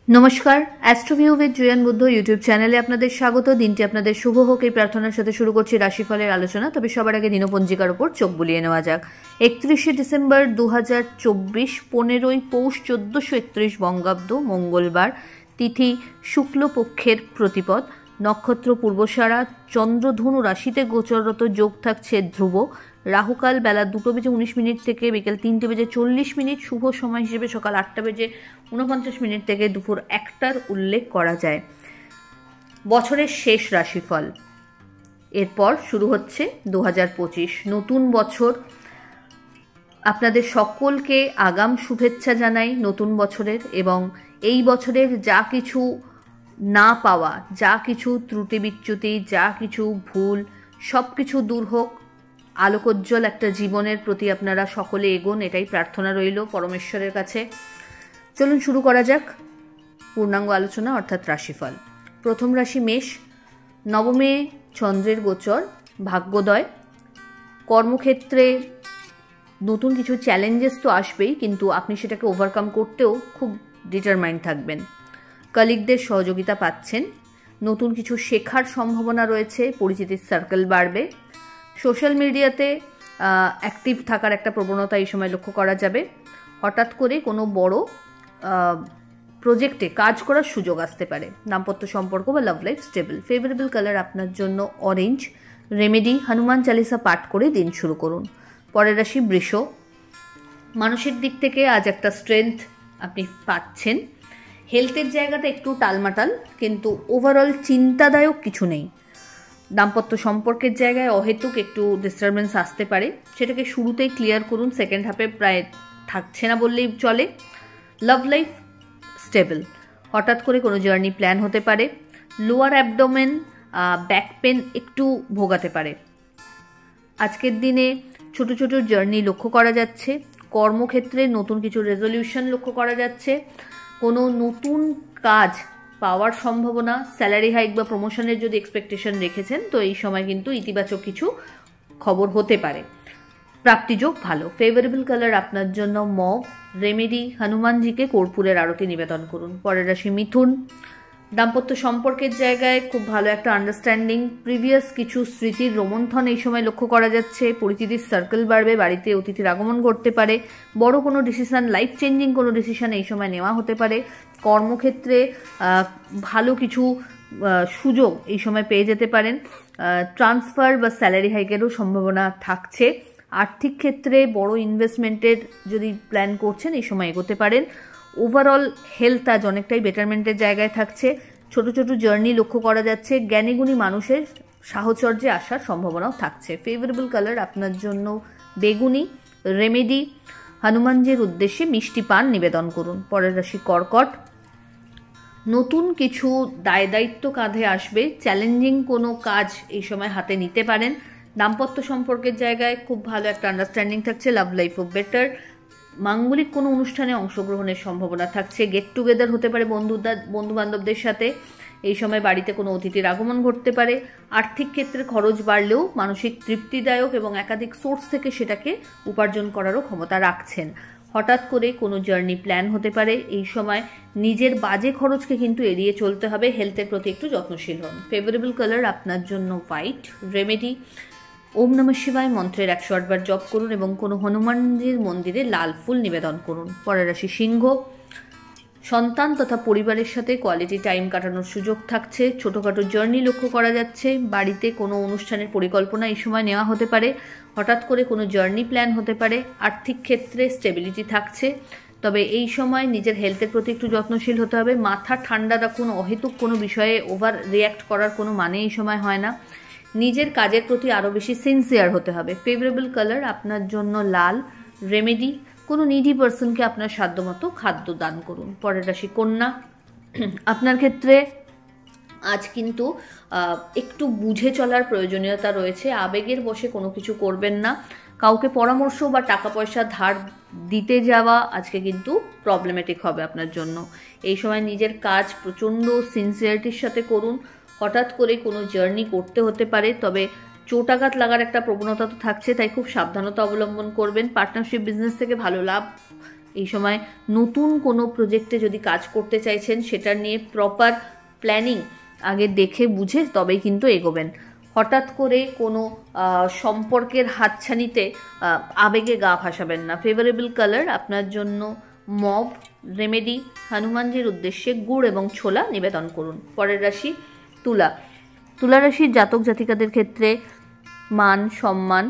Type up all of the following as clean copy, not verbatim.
নমস্কার, অ্যাস্ট্রোভিউ with Juan Buddha YouTube চ্যানেলে আপনাদের স্বাগত। দিনটি আপনাদের শুভ হোক এই প্রার্থনার সাথে শুরু করছি রাশিফলের আলোচনা। তবে সবার আগে দিনপঞ্জিকার উপর চোখ বুলিয়ে নেওয়া যাক। 31শে ডিসেম্বর 2024, 15ই পৌষ 1431 বঙ্গাব্দ, মঙ্গলবার, তিথি শুক্লপক্ষের প্রতিপদ, নক্ষত্র পূর্বসারা, চন্দ্রধনু রাশিতে গোচররত, যোগ থাকছে ধ্রুব, রাহুকাল বেলা 2:19 থেকে বিকেল 3:40, শুভ সময় হিসেবে সকাল 8:49 থেকে দুপুর 1টার উল্লেখ করা যায়। বছরের শেষ রাশিফল, এরপর শুরু হচ্ছে 2025 নতুন বছর। আপনাদের সকলকে আগাম শুভেচ্ছা জানাই নতুন বছরের, এবং এই বছরের যা কিছু না পাওয়া, যা কিছু ত্রুটি বিচ্যুতি, যা কিছু ভুল, সব কিছু দূর হোক। আলোকোজ্জ্বল একটা জীবনের প্রতি আপনারা সকলে এগোন, এটাই প্রার্থনা রইল পরমেশ্বরের কাছে। চলুন শুরু করা যাক পূর্ণাঙ্গ আলোচনা, অর্থাৎ রাশিফল। প্রথম রাশি মেষ। নবমে চন্দ্রের গোচর, ভাগ্যোদয়। কর্মক্ষেত্রে নতুন কিছু চ্যালেঞ্জেস তো আসবেই, কিন্তু আপনি সেটাকে ওভারকাম করতেও খুব ডিটারমাইন্ড থাকবেন। কলিগদের সহযোগিতা পাচ্ছেন, নতুন কিছু শেখার সম্ভাবনা রয়েছে, পরিচিতির সার্কেল বাড়বে। সোশ্যাল মিডিয়াতে অ্যাক্টিভ থাকার একটা প্রবণতা এই সময় লক্ষ্য করা যাবে। হঠাৎ করে কোনো বড় প্রজেক্টে কাজ করার সুযোগ আসতে পারে। দাম্পত্য সম্পর্ক বা love life stable. Favourable colour আপনার জন্য অরেঞ্জ। রেমেডি, হনুমান চালিসা পাঠ করে দিন শুরু করুন। পরের রাশি বৃষ। মানসিক দিক থেকে আজ একটা স্ট্রেংথ আপনি পাচ্ছেন। হেলথের জায়গাটা একটু টালমাটাল, কিন্তু ওভারঅল চিন্তাদায়ক কিছু নেই। দাম্পত্য সম্পর্কের জায়গায় অহেতুক একটু ডিস্টারবেন্স আসতে পারে, সেটাকে শুরুতেই ক্লিয়ার করুন, সেকেন্ড হাফে প্রায় থাকছে না বললেই চলে। Love life stable. হঠাৎ করে কোনো জার্নি প্ল্যান হতে পারে। লোয়ার অ্যাবডোমেন, ব্যাক পেন একটু ভোগাতে পারে। আজকের দিনে ছোট ছোট জার্নি লক্ষ্য করা যাচ্ছে। কর্মক্ষেত্রে নতুন কিছু রেজলিউশন লক্ষ্য করা যাচ্ছে। কোনো নতুন কাজ পাওয়ার সম্ভাবনা, স্যালারি হাইক বা প্রমোশনের যদি এক্সপেকটেশন রেখেছেন, তো এই সময় কিন্তু ইতিবাচক কিছু খবর হতে পারে। প্রাপ্তিযোগ ভালো। ফেভারেবল কালার আপনার জন্য মভ। রেমেডি, হনুমানজিকে কর্পূরের আরতি নিবেদন করুন। পরের রাশি মিথুন। দাম্পত্য সম্পর্কের জায়গায় খুব ভালো একটা আন্ডারস্ট্যান্ডিং। প্রিভিয়াস কিছু স্মৃতির রোমন্থন এই সময় লক্ষ্য করা যাচ্ছে। পরিচিতির সার্কেল বাড়বে, বাড়িতে অতিথির আগমন ঘটতে পারে। বড় কোনো ডিসিশন, লাইফ চেঞ্জিং কোনো ডিসিশন এই সময় নেওয়া হতে পারে। কর্মক্ষেত্রে ভালো কিছু সুযোগ এই সময় পেয়ে যেতে পারেন। ট্রান্সফার বা স্যালারি হাইকেরও সম্ভাবনা থাকছে। আর্থিক ক্ষেত্রে বড় ইনভেস্টমেন্টের যদি প্ল্যান করছেন, এই সময় এগোতে পারেন। ওভারঅল হেলথ আজ অনেকটাই বেটারমেন্টের জায়গায় থাকছে। ছোট ছোট জার্নি লক্ষ্য করা যাচ্ছে। জ্ঞানীগুণী মানুষের সাহচর্যে আসার সম্ভাবনাও থাকছে। ফেভারেবল কালার আপনার জন্য বেগুনি। রেমেডি, হনুমানজির উদ্দেশ্যে মিষ্টি পান নিবেদন করুন। পরের রাশি কর্কট। নতুন কিছু দায় দায়িত্ব কাঁধে আসবে। চ্যালেঞ্জিং কোনো কাজ এই সময় হাতে নিতে পারেন। দাম্পত্য সম্পর্কের জায়গায় খুব ভালো একটা আন্ডারস্ট্যান্ডিং থাকছে। লাভ লাইফও বেটার। মাঙ্গলিক কোনো অনুষ্ঠানে অংশগ্রহণের সম্ভাবনা থাকছে। গেট টুগেদার হতে পারে বন্ধু বান্ধবদের সাথে। এই সময় বাড়িতে কোনো অতিথির আগমন ঘটতে পারে। আর্থিক ক্ষেত্রে খরচ বাড়লেও মানসিক তৃপ্তিদায়ক এবং একাধিক সোর্স থেকে সেটাকে উপার্জন করারও ক্ষমতা রাখছেন। হঠাৎ করে কোনো জার্নি প্ল্যান হতে পারে। এই সময় নিজের বাজে খরচকে কিন্তু এড়িয়ে চলতে হবে। হেলথের প্রতি একটু যত্নশীল হন। ফেভারেবল কালার আপনার জন্য হোয়াইট। রেমেডি, ওম নমঃ শিবায় মন্ত্রের 108 বার জপ করুন এবং কোনো হনুমানজির মন্দিরে লাল ফুল নিবেদন করুন। পরের রাশি সিংহ। সন্তান তথা পরিবারের সাথে কোয়ালিটি টাইম কাটানোর সুযোগ থাকছে। ছোটোখাটো জার্নি লক্ষ্য করা যাচ্ছে। বাড়িতে কোনো অনুষ্ঠানের পরিকল্পনা এই সময় নেওয়া হতে পারে। হঠাৎ করে কোনো জার্নি প্ল্যান হতে পারে। আর্থিক ক্ষেত্রে স্টেবিলিটি থাকছে, তবে এই সময় নিজের হেলথের প্রতি একটু যত্নশীল হতে হবে। মাথা ঠান্ডা রাখুন, অহেতুক কোনো বিষয়ে ওভার রিয়্যাক্ট করার কোনো মানে এই সময় হয় না। নিজের কাজের প্রতি আরও বেশি সিনসিয়ার হতে হবে। ফেভারেবল কালার আপনার জন্য লাল। রেমেডি, কোনো নিডি পার্সনকে আপনার সাধ্যমতো খাদ্য দান করুন। পরের রাশি কন্যা। আপনার ক্ষেত্রে আজ কিন্তু একটু বুঝে চলার প্রয়োজনীয়তা রয়েছে। আবেগের বশে কোনো কিছু করবেন না। কাউকে পরামর্শ বা টাকা পয়সা ধার দিতে যাওয়া আজকে কিন্তু প্রবলেমেটিক হবে আপনার জন্য। এই সময় নিজের কাজ প্রচণ্ড সিনসিয়ারিটির সাথে করুন। হঠাৎ করে কোনো জার্নি করতে হতে পারে, তবে চোটাঘাত লাগার একটা প্রবণতা তো থাকছে, তাই খুব সাবধানতা অবলম্বন করবেন। পার্টনারশিপ বিজনেস থেকে ভালো লাভ এই সময় নতুন কোনো প্রজেক্টে যদি কাজ করতে চাইছেন সেটা নিয়ে প্রপার প্ল্যানিং আগে দেখে বুঝে তবেই কিন্তু এগোবেন। হঠাৎ করে কোনো সম্পর্কের হাতছানিতে আবেগে গা ভাসাবেন না। ফেভারেবল কালার আপনার জন্য মভ। রেমেডি, হনুমানজির উদ্দেশ্যে গুড় এবং ছোলা নিবেদন করুন। পরের রাশি তুলা। তুলা রাশির জাতক জাতিকাদের ক্ষেত্রে মান সম্মান,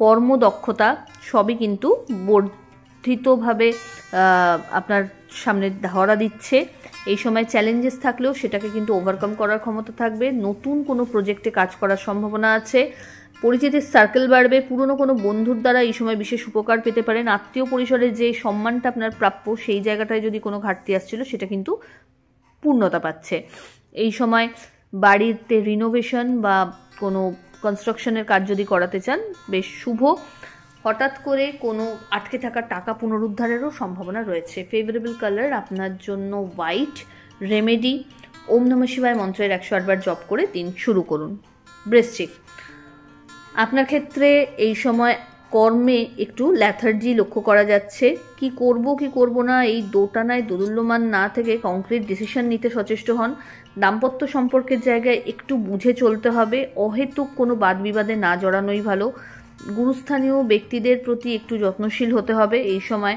কর্মদক্ষতা সবই কিন্তু বর্ধিতভাবে আপনার সামনে ধরা দিচ্ছে। এই সময় চ্যালেঞ্জেস থাকলেও সেটাকে কিন্তু ওভারকাম করার ক্ষমতা থাকবে। নতুন কোনো প্রজেক্টে কাজ করার সম্ভাবনা আছে। পরিচিতির সার্কেল বাড়বে। পুরনো কোনো বন্ধুর দ্বারা এই সময় বিশেষ উপকার পেতে পারেন। আত্মীয় পরিসরের যে সম্মানটা আপনার প্রাপ্য সেই জায়গাটায় যদি কোনো ঘাটতি আসছিল সেটা কিন্তু পূর্ণতা পাচ্ছে। এই সময় বাড়িতে রিনোভেশন বা কোনো কনস্ট্রাকশনের কাজ যদি করাতে চান বেশ শুভ। হঠাৎ করে কোনো আটকে থাকা টাকা পুনরুদ্ধারেরও সম্ভাবনা রয়েছে। ফেভারেবল কালার আপনার জন্য হোয়াইট। রেমেডি, ওম নমঃ শিবায় মন্ত্রের 108 বার জপ করে দিন শুরু করুন। বৃশ্চিক, আপনার ক্ষেত্রে এই সময় কর্মে একটু ল্যাথার্জি লক্ষ্য করা যাচ্ছে। কি করব না এই দোটানায় দোদুল্যমান না থেকে কংক্রিট ডিসিশন নিতে সচেষ্ট হন। দাম্পত্য সম্পর্কের জায়গায় একটু বুঝে চলতে হবে। অহেতুক কোনো বাদ বিবাদে না জড়ানোই ভালো। গুরুস্থানীয় ব্যক্তিদের প্রতি একটু যত্নশীল হতে হবে। এই সময়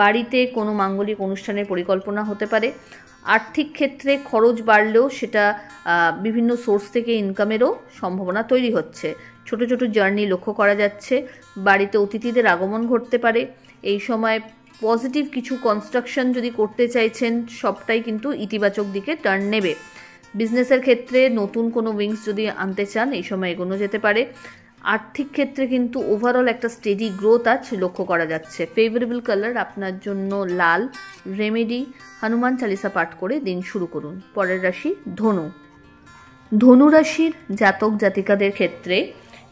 বাড়িতে কোনো মাঙ্গলিক অনুষ্ঠানের পরিকল্পনা হতে পারে। আর্থিক ক্ষেত্রে খরচ বাড়লেও সেটা বিভিন্ন সোর্স থেকে ইনকামেরও সম্ভাবনা তৈরি হচ্ছে। ছোট ছোট জার্নি লক্ষ্য করা যাচ্ছে। বাড়িতে অতিথিদের আগমন ঘটতে পারে। এই সময় পজিটিভ কিছু কনস্ট্রাকশন যদি করতে চাইছেন সবটাই কিন্তু ইতিবাচক দিকে টার্ন নেবে। বিজনেসের ক্ষেত্রে নতুন কোনো উইংস যদি আনতে চান এই সময় এগোনো যেতে পারে। আর্থিক ক্ষেত্রে কিন্তু ওভারঅল একটা স্টেডি গ্রোথ আছে লক্ষ্য করা যাচ্ছে। ফেভারেবল কালার আপনার জন্য লাল। রেমেডি, হনুমান চালিসা পাঠ করে দিন শুরু করুন। পরের রাশি ধনু। ধনু রাশির জাতক জাতিকাদের ক্ষেত্রে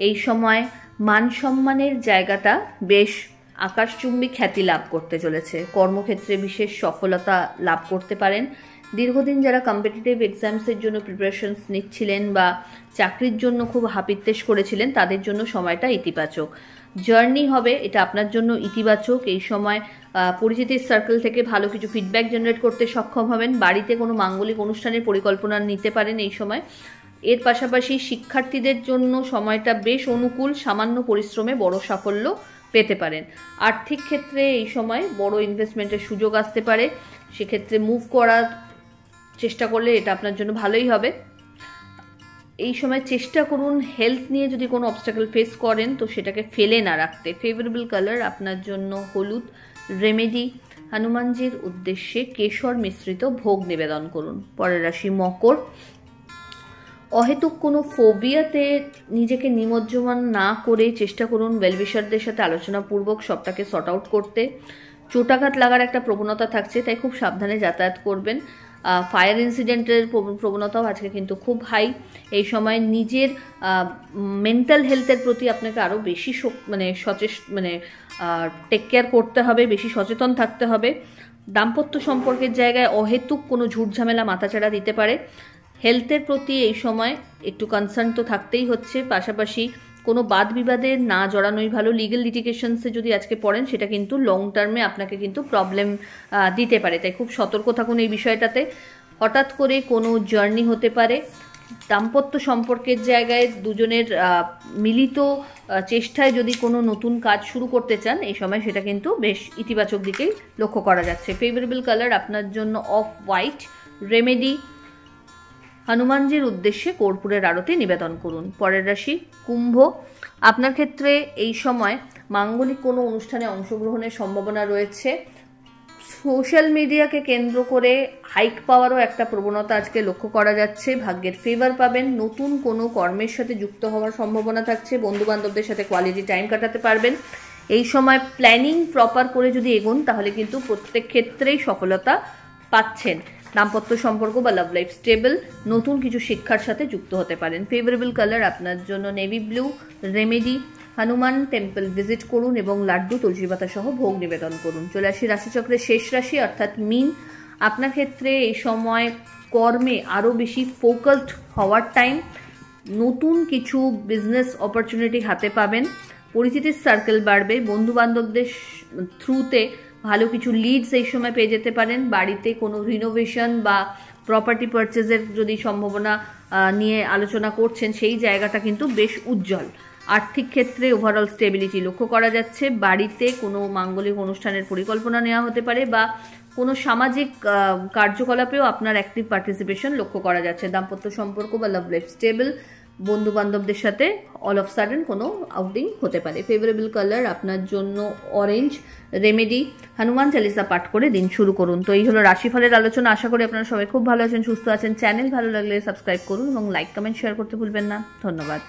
এই সময় মান সম্মানের জায়গাটা বেশ আকাশচুম্বী খ্যাতি লাভ করতে চলেছে। কর্মক্ষেত্রে বিশেষ সফলতা লাভ করতে পারেন। দীর্ঘদিন যারা কম্পিটিটিভ এক্সামসের জন্য প্রিপারেশনস নিচ্ছিলেন বা চাকরির জন্য খুব হাপিত্তেশ করেছিলেন তাদের জন্য সময়টা ইতিবাচক। জার্নি হবে, এটা আপনার জন্য ইতিবাচক। এই সময় পরিচিতির সার্কেল থেকে ভালো কিছু ফিডব্যাক জেনারেট করতে সক্ষম হবেন। বাড়িতে কোনো মাঙ্গলিক অনুষ্ঠানের পরিকল্পনা নিতে পারেন এই সময়। এর পাশাপাশি শিক্ষার্থীদের জন্য সময়টা বেশ অনুকূল। সামান্য পরিশ্রমে বড় সাফল্য পেতে পারেন। আর্থিক ক্ষেত্রে এই সময় বড় ইনভেস্টমেন্টের সুযোগ আসতে পারে। সেক্ষেত্রে মুভ করার চেষ্টা করলে এটা আপনার জন্য ভালোই হবে। এই সময় চেষ্টা করুন হেলথ নিয়ে যদি কোনো অবস্টাকল ফেস করেন তো সেটাকে ফেলে না রাখতে। ফেভারেবল কালার আপনার জন্য হলুদ। রেমেডি, হনুমানজির উদ্দেশ্যে কেশর মিশ্রিত ভোগ নিবেদন করুন। পরের রাশি মকর। অহেতুক কোনো ফোবিয়াতে নিজেকে নিমজ্জমান না করে চেষ্টা করুন ওয়েলউইশারদের সাথে আলোচনাপূর্বক সবটাকে সর্ট আউট করতে। চোটাঘাত লাগার একটা প্রবণতা থাকছে, তাই খুব সাবধানে যাতায়াত করবেন। ফায়ার ইনসিডেন্টের প্রবণতাও আজকে কিন্তু খুব হাই। এই সময় নিজের মেন্টাল হেলথের প্রতি আপনাকে আরও বেশি টেক কেয়ার করতে হবে, বেশি সচেতন থাকতে হবে। দাম্পত্য সম্পর্কের জায়গায় অহেতুক কোনো ঝুটঝামেলা মাথাচাড়া দিতে পারে। হেলথের প্রতি এই সময় একটু কনসার্ন তো থাকতেই হচ্ছে। পাশাপাশি কোনো বাদ বিবাদে না জড়ানোই ভালো। লিগ্যাল লিটিগেশনসে যদি আজকে পড়েন সেটা কিন্তু লং টার্মে আপনাকে কিন্তু প্রবলেম দিতে পারে, তাই খুব সতর্ক থাকুন এই বিষয়টাতে। হঠাৎ করে কোনো জার্নি হতে পারে। দাম্পত্য সম্পর্কের জায়গায় দুজনের মিলিত চেষ্টায় যদি কোনো নতুন কাজ শুরু করতে চান এই সময় সেটা কিন্তু বেশ ইতিবাচক দিকেই লক্ষ্য করা যাচ্ছে। ফেভারেবল কালার আপনার জন্য অফ হোয়াইট। রেমেডি, হনুমানজির উদ্দেশ্যে কর্পূরের আরতি নিবেদন করুন। পরের রাশি কুম্ভ। আপনার ক্ষেত্রে এই সময় মাঙ্গলিক কোনো অনুষ্ঠানে অংশগ্রহণের সম্ভাবনা রয়েছে। সোশ্যাল মিডিয়াকে কেন্দ্র করে হাইক পাওয়ারও একটা প্রবণতা আজকে লক্ষ্য করা যাচ্ছে। ভাগ্যের ফেভার পাবেন। নতুন কোনো কর্মের সাথে যুক্ত হওয়ার সম্ভাবনা থাকছে। বন্ধুবান্ধবদের সাথে কোয়ালিটি টাইম কাটাতে পারবেন। এই সময় প্ল্যানিং প্রপার করে যদি এগোন তাহলে কিন্তু প্রত্যেক ক্ষেত্রেই সফলতা পাচ্ছেন। দাম্পত্য সম্পর্ক বা লাভ লাইফ স্টেবল। নতুন কিছু শিক্ষার সাথে যুক্ত হতে পারেন। ফেভারেবল কালার আপনার জন্য navy blue. Remedy, Hanuman temple visit করুন এবং লাড্ডু তুলসী পাতা সহ ভোগ নিবেদন করুন। চলে আসি রাশিচক্রের শেষ রাশি অর্থাৎ মীন। আপনার ক্ষেত্রে এই সময় কর্মে আরও বেশি ফোকাসড হওয়ার টাইম। নতুন কিছু বিজনেস অপরচুনিটি হাতে পাবেন। পরিচিতির সার্কেল বাড়বে। বন্ধুবান্ধবদের থ্রুতে ভালো কিছু লিডস এই সময় পেয়ে যেতে পারেন। বাড়িতে কোনো রিনোভেশন বা প্রপার্টি পারচেজের যদি সম্ভাবনা নিয়ে আলোচনা করছেন, সেই জায়গাটা কিন্তু বেশ উজ্জ্বল। আর্থিক ক্ষেত্রে ওভারঅল স্টেবিলিটি লক্ষ্য করা যাচ্ছে। বাড়িতে কোনো মাঙ্গলিক অনুষ্ঠানের পরিকল্পনা নেওয়া হতে পারে বা কোনো সামাজিক কার্যকলাপেও আপনার অ্যাক্টিভ পার্টিসিপেশন লক্ষ্য করা যাচ্ছে। দাম্পত্য সম্পর্ক বা লাভ লাইফ স্টেবল। বন্ধু বান্ধবদের সাথে অল অফ সাডেন কোনো আউটিং হতে পারে। ফেভারেবল কালার আপনার জন্য অরেঞ্জ। রেমেডি, হনুমান চালিসা পাঠ করে দিন শুরু করুন। তো এই হলো রাশিফলের আলোচনা। আশা করি আপনারা সবাই খুব ভালো আছেন, সুস্থ আছেন। চ্যানেল ভালো লাগলে সাবস্ক্রাইব করুন এবং লাইক কমেন্ট শেয়ার করতে ভুলবেন না। ধন্যবাদ।